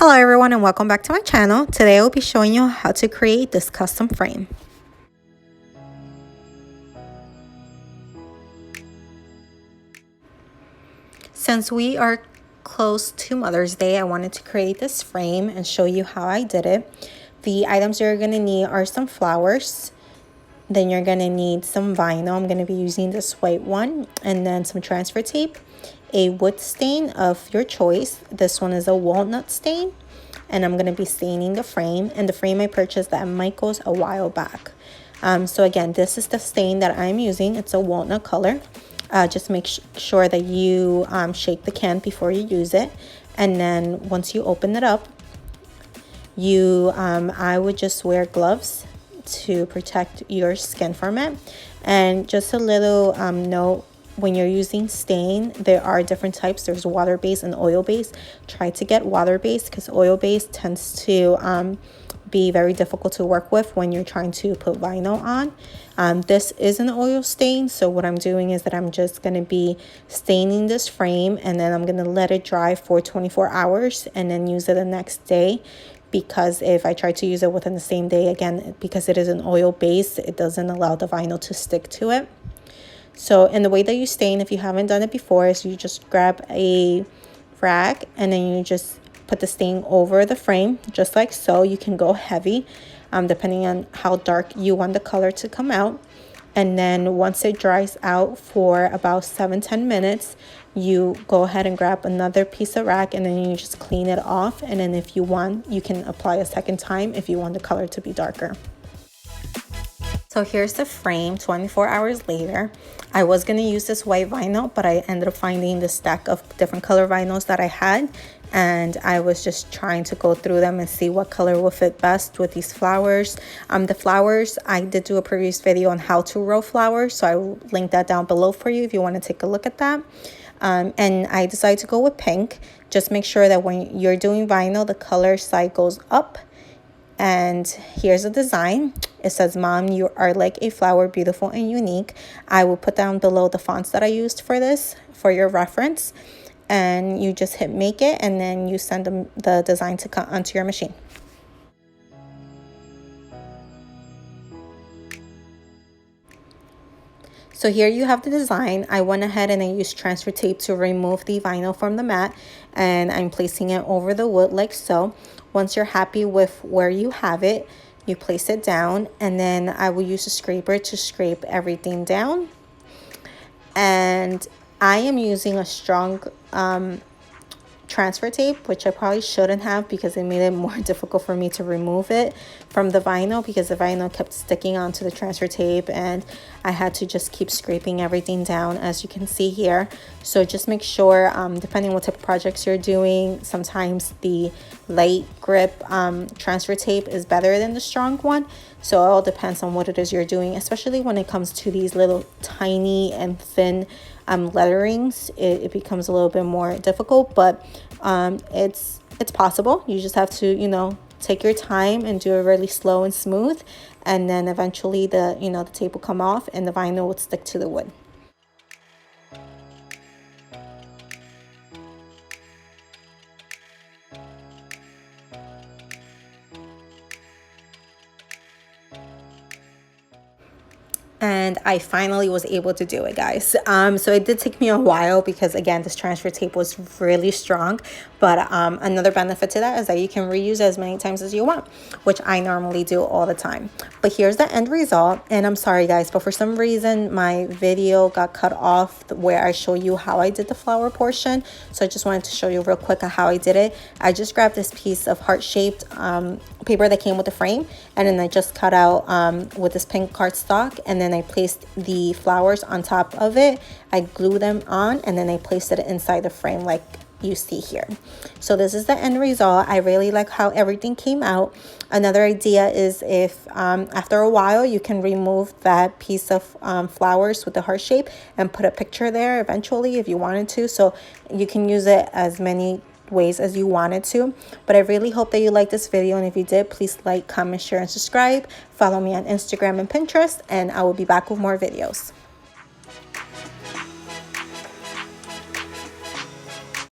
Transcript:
Hello everyone and welcome back to my channel. Today I will be showing you how to create this custom frame. Since we are close to Mother's Day, I wanted to create this frame and show you how I did it. The items you're going to need are some flowers. Then you're going to need some vinyl. I'm going to be using this white one, and then some transfer tape, a wood stain of your choice. This one is a walnut stain, and I'm going to be staining the frame. And the frame I purchased at Michael's a while back. So again, this is the stain that I'm using. It's a walnut color. Just make sure that you shake the can before you use it. And then once you open it up, I would just wear gloves to protect your skin from it. And just a little note, when you're using stain, there are different types. There's water-based and oil-based. Try to get water-based because oil-based tends to be very difficult to work with when you're trying to put vinyl on. This is an oil stain, so what I'm doing is that I'm just going to be staining this frame, and then I'm going to let it dry for 24 hours and then use it the next day. Because if I try to use it within the same day, again, because it is an oil base, it doesn't allow the vinyl to stick to it. So in the way that you stain, if you haven't done it before, is you just grab a rag and then you just put the stain over the frame, just like so. You can go heavy, depending on how dark you want the color to come out. And then once it dries out for about 7-10 minutes, you go ahead and grab another piece of rag and then you just clean it off. And then if you want, you can apply a second time if you want the color to be darker. So here's the frame 24 hours later. I was going to use this white vinyl, but I ended up finding the stack of different color vinyls that I had. And I was just trying to go through them and see what color will fit best with these flowers. The flowers, I did do a previous video on how to roll flowers, so I will link that down below for you if you want to take a look at that. And I decided to go with pink. Just make sure that when you're doing vinyl, the color side goes up. And here's the design. It says, "Mom, you are like a flower, beautiful and unique." I will put down below the fonts that I used for this for your reference. And you just hit make it, and then you send the design to cut onto your machine. So here you have the design. I went ahead and I used transfer tape to remove the vinyl from the mat, and I'm placing it over the wood like so. Once you're happy with where you have it, you place it down, and then I will use a scraper to scrape everything down. And I am using a strong transfer tape, which I probably shouldn't have because it made it more difficult for me to remove it from the vinyl, because the vinyl kept sticking onto the transfer tape and I had to just keep scraping everything down, as you can see here. So just make sure, depending on what type of projects you're doing, sometimes the light grip transfer tape is better than the strong one. So it all depends on what it is you're doing, especially when it comes to these little tiny and thin letterings. It becomes a little bit more difficult, but it's possible. You just have to, take your time and do it really slow and smooth, and then eventually the tape will come off and the vinyl would stick to the wood. And I finally was able to do it, guys. So it did take me a while because, again, this transfer tape was really strong. But another benefit to that is that you can reuse as many times as you want, which I normally do all the time. But here's the end result. And I'm sorry, guys, but for some reason, my video got cut off where I show you how I did the flower portion. So I just wanted to show you real quick how I did it. I just grabbed this piece of heart-shaped paper that came with the frame, and then I just cut out with this pink cardstock, and then I placed the flowers on top of it. I glue them on, and then I placed it inside the frame like you see here. So this is the end result. I really like how everything came out. Another idea is if after a while you can remove that piece of flowers with the heart shape and put a picture there eventually if you wanted to, so you can use it as many ways as you wanted to. But I really hope that you liked this video, and if you did, please like, comment, share, and subscribe. Follow me on Instagram and Pinterest, and I will be back with more videos.